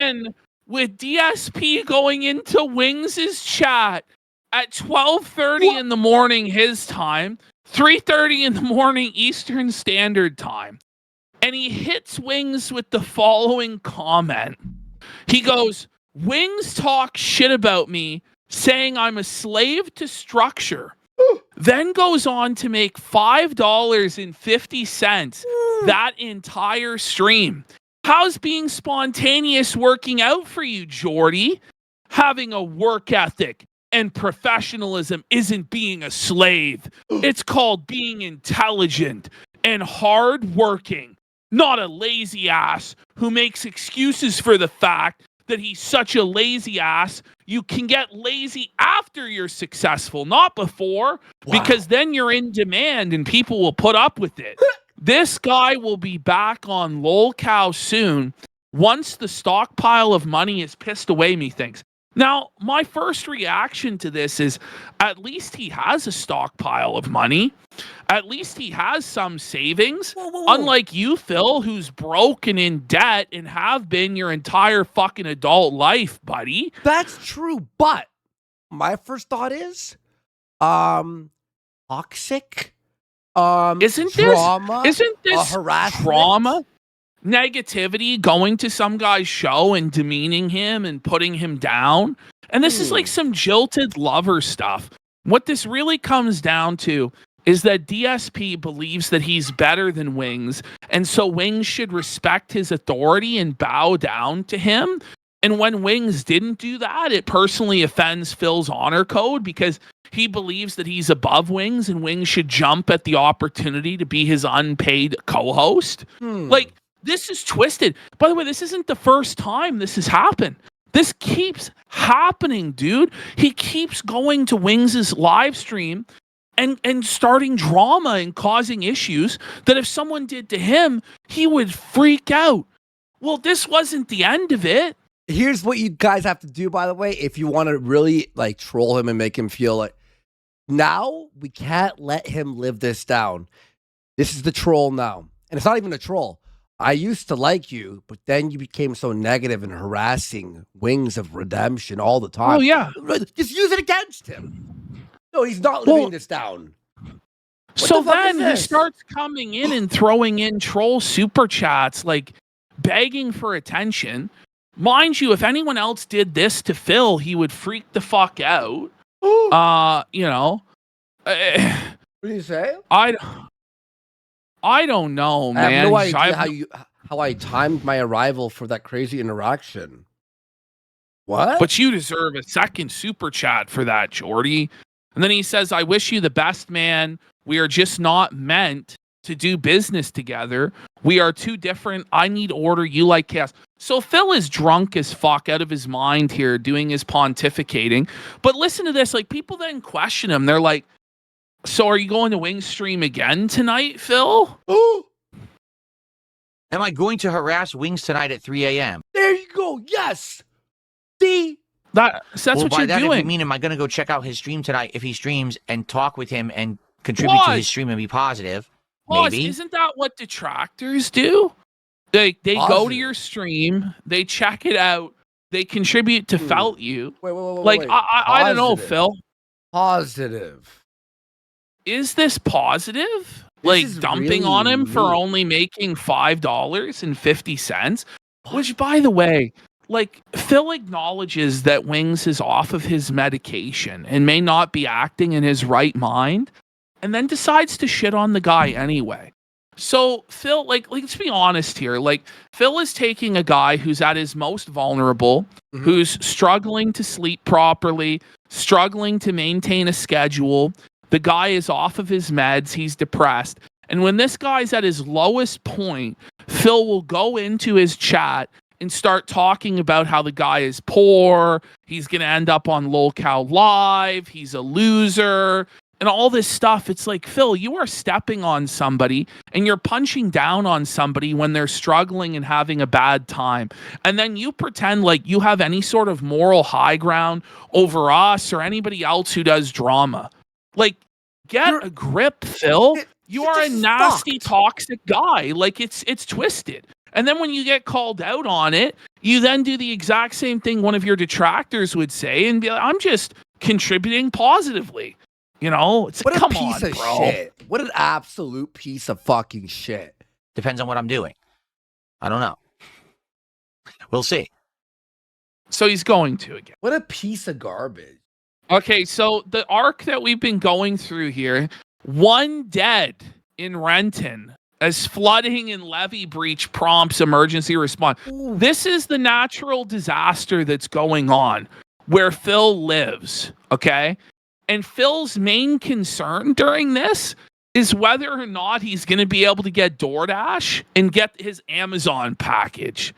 And with DSP going into Wings' chat at 12:30 in the morning his time, 3:30 in the morning Eastern Standard Time. And he hits Wings with the following comment. He goes, Wings talk shit about me, saying I'm a slave to structure. Then goes on to make $5.50 that entire stream. How's being spontaneous working out for you, Jordy? Having a work ethic and professionalism isn't being a slave. It's called being intelligent and hardworking, not a lazy ass who makes excuses for the fact that he's such a lazy ass. You can get lazy after you're successful, not before, because then you're in demand and people will put up with it. This guy will be back on lolcow soon once the stockpile of money is pissed away, methinks. Now, my first reaction to this is at least he has a stockpile of money. At least he has some savings. Unlike you, Phil, who's broke and in debt and have been your entire fucking adult life, buddy. That's true, but my first thought is toxic. Isn't drama, this harassment, trauma, negativity, going to some guy's show and demeaning him and putting him down? And this is like some jilted lover stuff. What this really comes down to is that DSP believes that he's better than Wings, and so Wings should respect his authority and bow down to him. And when Wings didn't do that, it personally offends Phil's honor code because he believes that he's above Wings and Wings should jump at the opportunity to be his unpaid co-host. Like, this is twisted. By the way, this isn't the first time this has happened. This keeps happening, dude. He keeps going to Wings' live stream and starting drama and causing issues that if someone did to him, he would freak out. Well, this wasn't the end of it. Here's what you guys have to do, by the way, if you want to really like troll him and make him feel like, now we can't let him live this down. This is the troll now. And it's not even a troll. I used to like you, but then you became so negative and harassing Wings of Redemption all the time. Oh, yeah. Just use it against him. No, he's not living this down. So then he starts coming in and throwing in troll super chats, like begging for attention. Mind you, if anyone else did this to Phil, he would freak the fuck out. You know. What do you say? I don't know, man. I have no idea how I timed my arrival for that crazy interaction. What? But you deserve a second super chat for that, Jordy. And then he says, I wish you the best, man. We are just not meant to do business together. We are too different. I need order. You like chaos. So Phil is drunk as fuck, out of his mind here, doing his pontificating. But listen to this. Like, people then question him. They're like, so are you going to Wings stream again tonight, Phil? Am I going to harass Wings tonight at 3 a.m.? There you go. Yes. See? That's what you're doing. If you mean, am I going to go check out his stream tonight if he streams and talk with him and contribute to his stream and be positive? Maybe. Isn't that what detractors do? They go to your stream, they check it out, they contribute to felt you. Wait. I don't know, Phil. Positive. Is this positive? Like dumping really on him for only making $5.50? Which, by the way, like, Phil acknowledges that Wings is off of his medication and may not be acting in his right mind, and then decides to shit on the guy anyway. So Phil, like let's be honest here. Like, Phil is taking a guy who's at his most vulnerable, who's struggling to sleep properly, struggling to maintain a schedule. The guy is off of his meds. He's depressed. And when this guy's at his lowest point, Phil will go into his chat and start talking about how the guy is poor, he's going to end up on lolcow Live, he's a loser, and all this stuff. It's like, Phil, you are stepping on somebody and you're punching down on somebody when they're struggling and having a bad time. And then you pretend like you have any sort of moral high ground over us or anybody else who does drama. Like, get a grip, Phil. You are a nasty, toxic guy. Like, it's twisted. And then when you get called out on it, you then do the exact same thing one of your detractors would say and be like, I'm just contributing positively. You know, it's what come a piece on, of bro. shit. What an absolute piece of fucking shit. Depends on what I'm doing. I don't know. We'll see. So he's going to again. What a piece of garbage. Okay, so the arc that we've been going through here, 1 dead in Renton as flooding and levee breach prompts emergency response. Ooh. This is the natural disaster that's going on where Phil lives, okay? And Phil's main concern during this is whether or not he's going to be able to get DoorDash and get his Amazon package.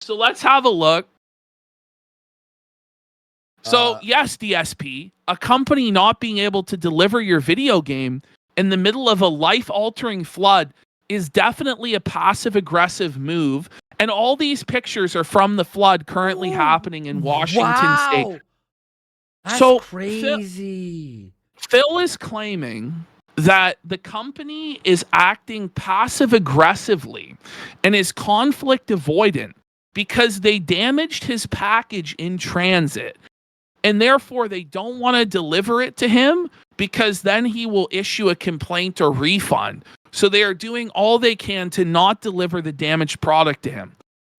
So let's have a look. So yes, DSP, a company not being able to deliver your video game in the middle of a life-altering flood is definitely a passive-aggressive move. And all these pictures are from the flood currently happening in Washington State. That's so crazy. Phil is claiming that the company is acting passive-aggressively and is conflict avoidant because they damaged his package in transit. And therefore, they don't want to deliver it to him because then he will issue a complaint or refund. So they are doing all they can to not deliver the damaged product to him.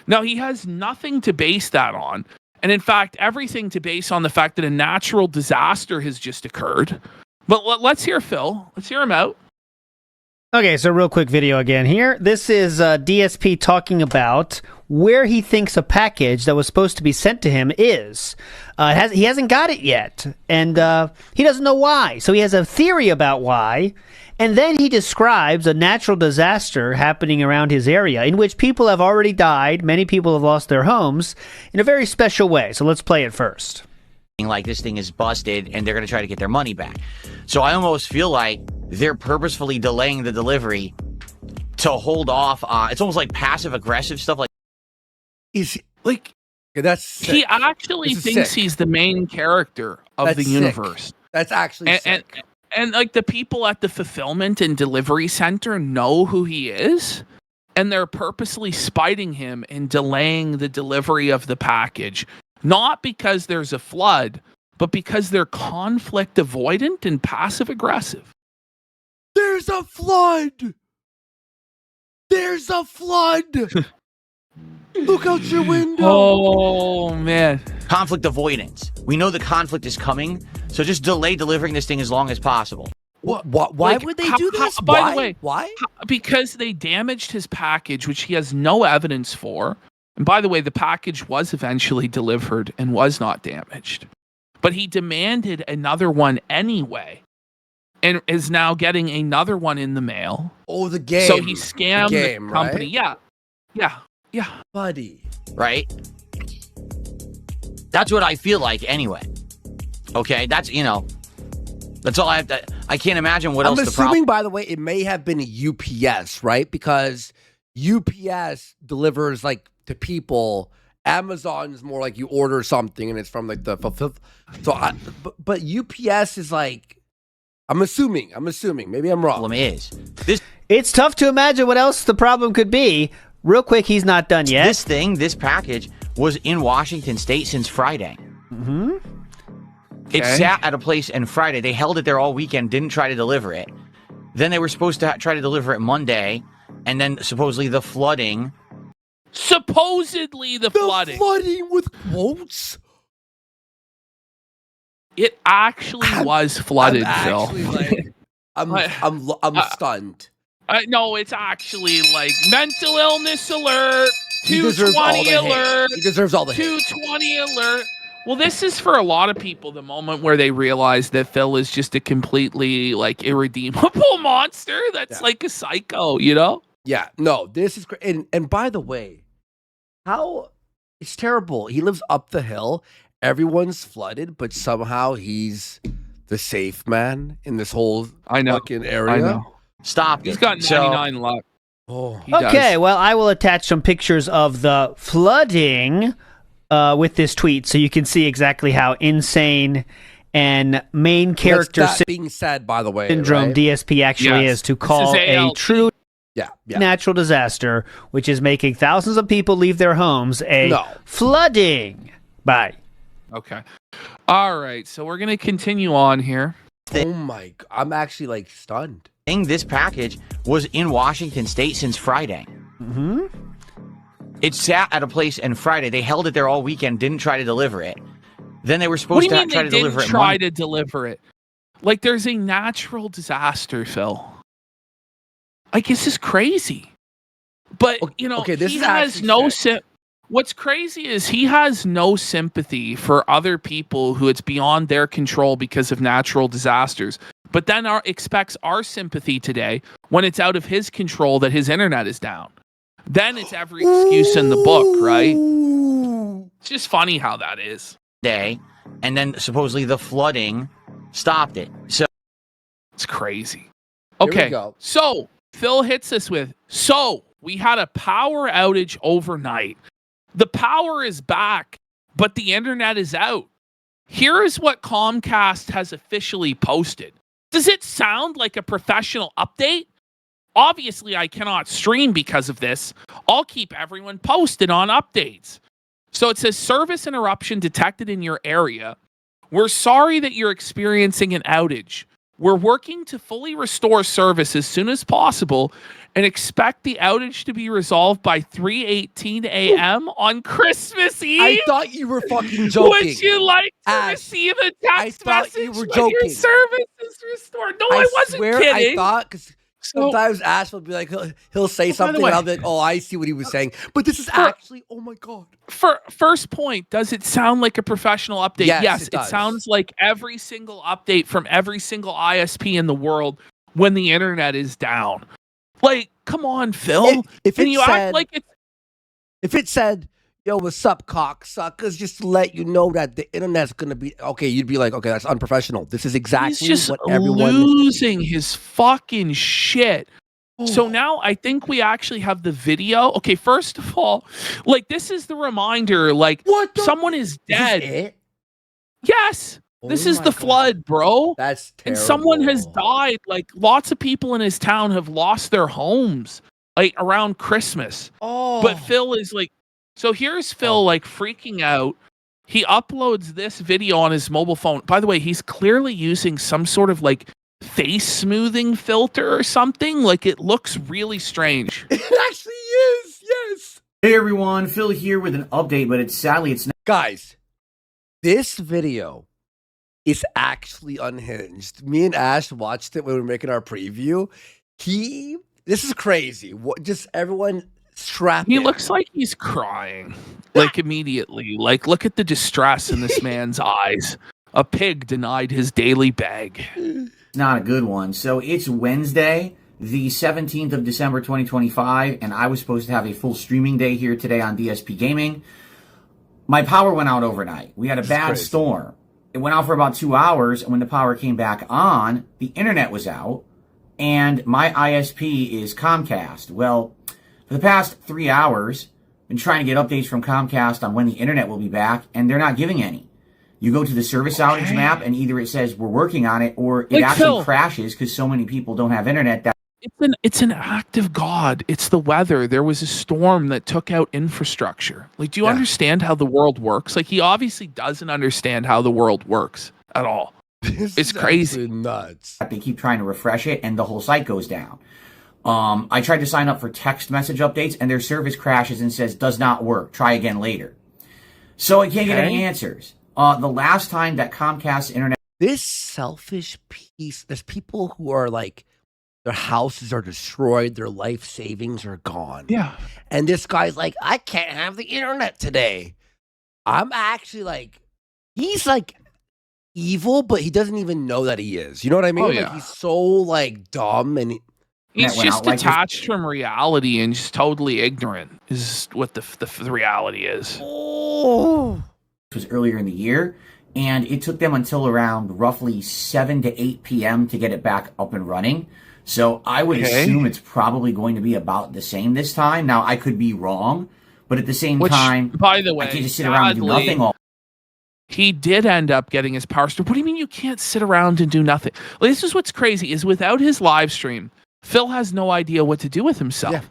Now, he has nothing to base that on. And in fact, everything to base on the fact that a natural disaster has just occurred. But let's hear Phil. Let's hear him out. Okay, so real quick video again here. This is DSP talking about where he thinks a package that was supposed to be sent to him is. He hasn't got it yet, and he doesn't know why. So he has a theory about why, and then he describes a natural disaster happening around his area in which people have already died, many people have lost their homes, in a very special way. So let's play it first. Like this thing is busted and they're going to try to get their money back. So I almost feel like they're purposefully delaying the delivery to hold off on. It's almost like passive aggressive stuff. Like, is like that's sick. He actually thinks he's the main character of the universe. That's actually sick. And like the people at the fulfillment and delivery center know who he is, and they're purposely spiting him and delaying the delivery of the package. Not because there's a flood, but because they're conflict avoidant and passive aggressive. There's a flood. There's a flood. Look out your window. Oh, man. Conflict avoidance. We know the conflict is coming, so just delay delivering this thing as long as possible. Why would they do this? By the way, why? Because they damaged his package, which he has no evidence for. And by the way, the package was eventually delivered and was not damaged. But he demanded another one anyway and is now getting another one in the mail. Oh, the game. So he scammed the company. Right? Yeah. Buddy. Right? That's what I feel like anyway. Okay? That's all I have to... I can't imagine what else the problem... I'm assuming, by the way, it may have been a UPS, right? Because UPS delivers, like, to people. Amazon is more like you order something and it's from like the but UPS is like, I'm assuming maybe I'm wrong. Problem is it's tough to imagine what else the problem could be. Real quick, he's not done yet. This package was in Washington State since Friday. Mm-hmm. It sat at a place on Friday. They held it there all weekend, didn't try to deliver it. Then they were supposed to try to deliver it Monday, and then supposedly the flooding. Supposedly the flooding. Flooding with quotes? It actually was flooded, Phil. Like, I'm stunned. No, it's actually like mental illness alert, 220 alert. He deserves all the 220 alert. Well, this is for a lot of people the moment where they realize that Phil is just a completely like irredeemable monster that's like a psycho, you know? Yeah, no, this is great. And by the way, it's terrible. He lives up the hill. Everyone's flooded, but somehow he's the safe man in this whole fucking area. I know. Stop. He's got 99 luck. Oh, okay, well, I will attach some pictures of the flooding with this tweet so you can see exactly how insane and main character being said, by the way, syndrome right? DSP actually is to call a true Yeah. natural disaster, which is making thousands of people leave their homes, flooding. Bye. Okay. All right. So we're going to continue on here. Oh my! I'm actually like stunned. This package was in Washington State since Friday. Mm-hmm. It sat at a place and Friday. They held it there all weekend, didn't try to deliver it. Then they were supposed to try to deliver it. Try to deliver it. Like there's a natural disaster, Phil. Like this is crazy. But you know, this he is has no What's crazy is he has no sympathy for other people who it's beyond their control because of natural disasters. But then expects our sympathy today when it's out of his control that his internet is down. Then it's every excuse in the book, right? It's just funny how that is. And then supposedly the flooding stopped it. So it's crazy. Here we Okay, go. so Phil hits us with, so we had a power outage overnight. The power is back, but the internet is out. Here is what Comcast has officially posted. Does it sound like a professional update? Obviously, I cannot stream because of this. I'll keep everyone posted on updates. So it says service interruption detected in your area. We're sorry that you're experiencing an outage. We're working to fully restore service as soon as possible and expect the outage to be resolved by 3:18 a.m. on Christmas Eve. I thought you were fucking joking. Would you like to Ash, receive a text message you were when joking. your service is restored? No, I wasn't swear, kidding. I thought, because sometimes Ash will be like, he'll say something, and I'll be like, oh, I see what he was saying. But this is actually, oh my God. For first point, does it sound like a professional update? Yes, it sounds like every single update from every single ISP in the world when the internet is down. Like, come on, Phil. If it said, yo, what's up, cocksuckers, just to let you know that the internet's going to be, okay, you'd be like, okay, that's unprofessional. This is exactly He's just what everyone losing his fucking shit. So now I think we actually have the video. Okay, first of all, like this is the reminder, like someone is dead. Is this it? Yes. This is the flood, bro. That's terrible. And someone has died. Like lots of people in his town have lost their homes like around Christmas. But Phil is like, so here's Phil like freaking out. He uploads this video on his mobile phone. By the way, he's clearly using some sort of like face smoothing filter or something. Like it looks really strange. It actually is. Yes. Hey everyone, Phil here with an update, but it's not. Guys, this video is actually unhinged. Me and Ash watched it when we were making our preview. This is crazy. Just everyone strap in. He looks like he's crying, like immediately. Like, look at the distress in this man's eyes. A pig denied his daily bag. Not a good one. So it's Wednesday, the 17th of December, 2025, and I was supposed to have a full streaming day here today on DSP Gaming. My power went out overnight. We had a bad storm. It went out for about 2 hours, and when the power came back on, the internet was out, and my ISP is Comcast. Well, for the past 3 hours, I've been trying to get updates from Comcast on when the internet will be back, and they're not giving any. You go to the service outage map, and either it says we're working on it, or it actually crashes because so many people don't have internet. It's an act of God. It's the weather. There was a storm that took out infrastructure. Like, do you understand how the world works? Like, he obviously doesn't understand how the world works at all. It's crazy. Nuts. They keep trying to refresh it, and the whole site goes down. I tried to sign up for text message updates, and their service crashes and says, does not work. Try again later. So I can't get any answers. The last time that Comcast internet... This selfish piece, there's people who are like, their houses are destroyed, their life savings are gone. Yeah. And this guy's like, I can't have the internet today. I'm actually like, he's like evil, but he doesn't even know that he is. You know what I mean? Like he's so like dumb and he's just detached from reality and just totally ignorant is what the reality is. Oh. It was earlier in the year, and it took them until around roughly 7 to 8 p.m. to get it back up and running. So I would assume it's probably going to be about the same this time. Now, I could be wrong, but at the same time, by the way, I can't just sit around and do nothing. He did end up getting his power store. What do you mean you can't sit around and do nothing? Well, this is what's crazy is without his live stream, Phil has no idea what to do with himself. Yeah.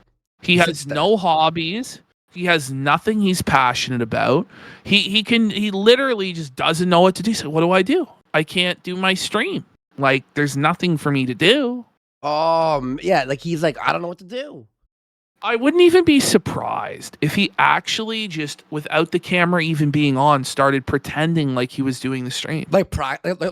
He has no hobbies. He has nothing he's passionate about. He literally just doesn't know what to do. So what do? I can't do my stream. Like, there's nothing for me to do. Yeah, like he's like, I don't know what to do. I wouldn't even be surprised if he actually just, without the camera even being on, started pretending like he was doing the stream. Like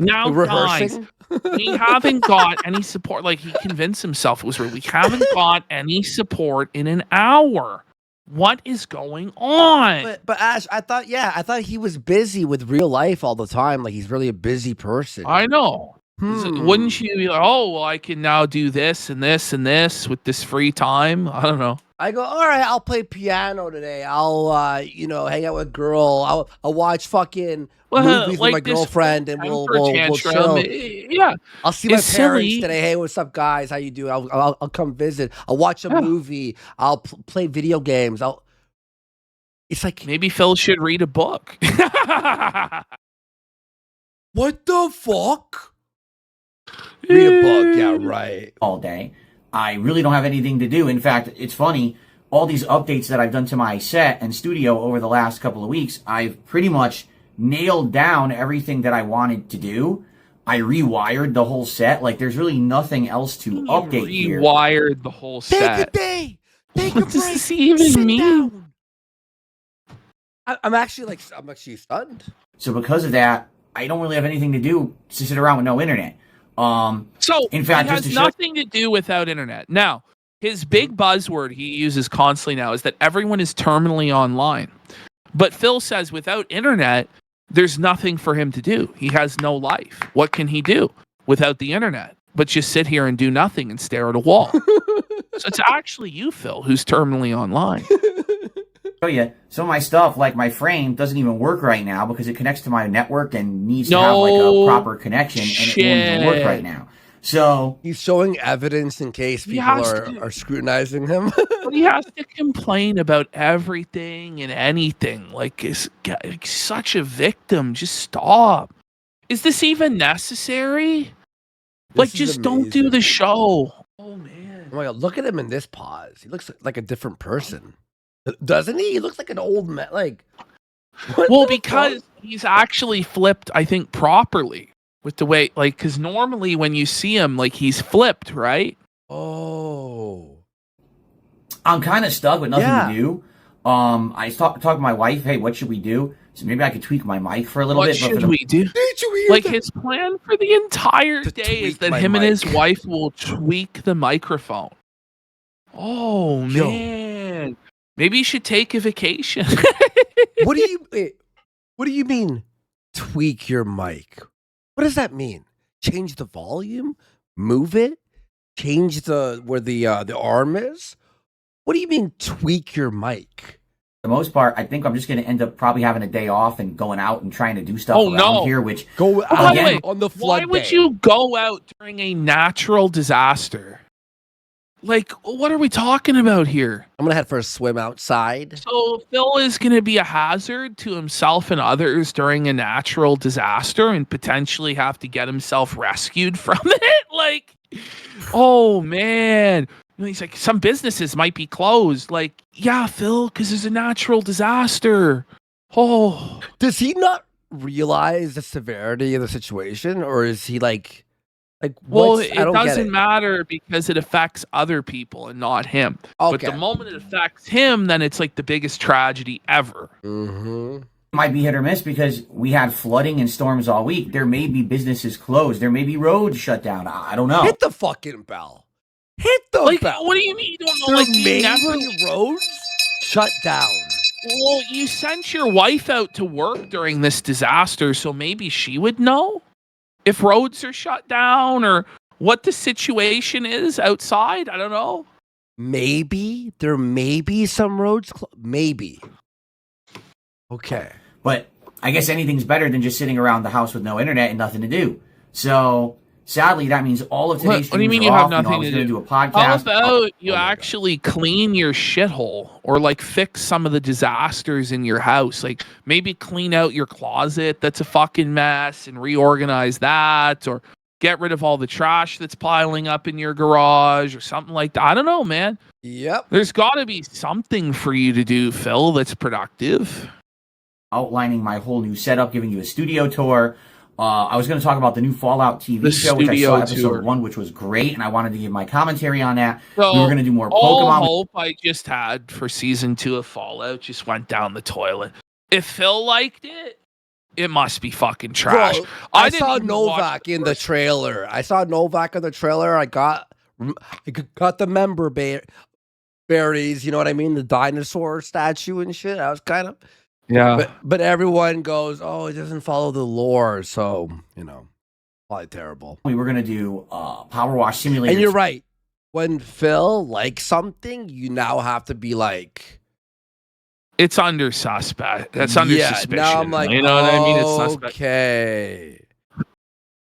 Now, rehearsing. guys, we haven't got any support. Like, he convinced himself it was real. We haven't got any support in an hour. What is going on? But Ash, I thought he was busy with real life all the time. Like he's really a busy person. I know. Wouldn't you be like, oh, well, I can now do this and this and this with this free time? I don't know. I go, all right, I'll play piano today. I'll, hang out with a girl. I'll watch fucking movies with my girlfriend, and we'll chill. Yeah, I'll see my parents today. Hey, what's up, guys? How you doing? I'll come visit. I'll watch a movie. I'll play video games. It's like maybe Phil should read a book. What the fuck? Read a book, yeah, right. All day. I really don't have anything to do. In fact, it's funny, all these updates that I've done to my set and studio over the last couple of weeks, I've pretty much nailed down everything that I wanted to do. I rewired the whole set. Like, there's really nothing else to update here. Rewired the whole set. Take a day. Take a break. What does this even mean? I'm actually stunned. So because of that, I don't really have anything to do to sit around with no internet. So in fact, it has nothing to do without internet. Now, his big buzzword he uses constantly now is that everyone is terminally online. But Phil says without internet, there's nothing for him to do. He has no life. What can he do without the internet? But just sit here and do nothing and stare at a wall. So it's actually you, Phil, who's terminally online. Show you some of my stuff, like my frame doesn't even work right now because it connects to my network and needs to have like a proper connection, and it won't even work right now. So he's showing evidence in case people are scrutinizing him. But he has to complain about everything and anything. Like, he's such a victim. Just stop. Is this even necessary? Just don't do the show. Oh man. Oh my god, look at him in this pause. He looks like a different person. Doesn't he? He looks like an old man. Like, because he's actually flipped, I think, properly with the way, like, because normally when you see him, like, he's flipped, right? Oh, I'm kind of stuck with nothing to do. I talked to my wife. Hey, what should we do? So maybe I could tweak my mic for a little bit. What should we do? Like, his plan for the entire day is that him and his wife will tweak the microphone. Oh man. Maybe you should take a vacation. What do you mean tweak your mic? What does that mean? Change the volume? Move it? Change where the arm is? What do you mean tweak your mic? For the most part, I think I'm just going to end up probably having a day off and going out and trying to do stuff around here, which go out on the flood day. Why would you go out during a natural disaster? Like, what are we talking about here? I'm going to head for a swim outside. So Phil is going to be a hazard to himself and others during a natural disaster and potentially have to get himself rescued from it? Like, oh, man. He's like, some businesses might be closed. Like, yeah, Phil, because there's a natural disaster. Oh. Does he not realize the severity of the situation? Or is he like... Well, it doesn't matter because it affects other people and not him. Okay. But the moment it affects him, then it's like the biggest tragedy ever. Mm-hmm. Might be hit or miss because we had flooding and storms all week. There may be businesses closed. There may be roads shut down. I don't know. Hit the fucking bell. Hit the bell. What do you mean you don't know? There Like, may be roads shut down. Well, you sent your wife out to work during this disaster, so maybe she would know if roads are shut down or what the situation is outside. I don't know. Maybe there may be some roads. Maybe. Okay. But I guess anything's better than just sitting around the house with no internet and nothing to do. So sadly, that means all of today's What do you mean you have have nothing to do a podcast. How about you actually clean your shithole or like fix some of the disasters in your house? Like maybe clean out your closet that's a fucking mess and reorganize that, or get rid of all the trash that's piling up in your garage or something like that. I don't know, man. Yep. There's got to be something for you to do, Phil, that's productive. Outlining my whole new setup, giving you a studio tour. I was going to talk about the new Fallout TV The show, which I studio saw episode tour. 1, which was great, and I wanted to give my commentary on that. So, we were going to do more all Pokemon. hope I just had for season 2 of Fallout just went down the toilet. If Phil liked it, it must be fucking trash. Bro, I I didn't saw even watch Novak in the trailer. I got the member berries. You know what I mean? The dinosaur statue and shit. I was kind of but everyone goes, oh, it doesn't follow the lore, so probably terrible. We were going to do Power Wash Simulator. And you're right. When Phil likes something, you now have to be like, it's under suspect. That's under suspicion. Now I'm like, you know what I mean? It's suspect. Okay.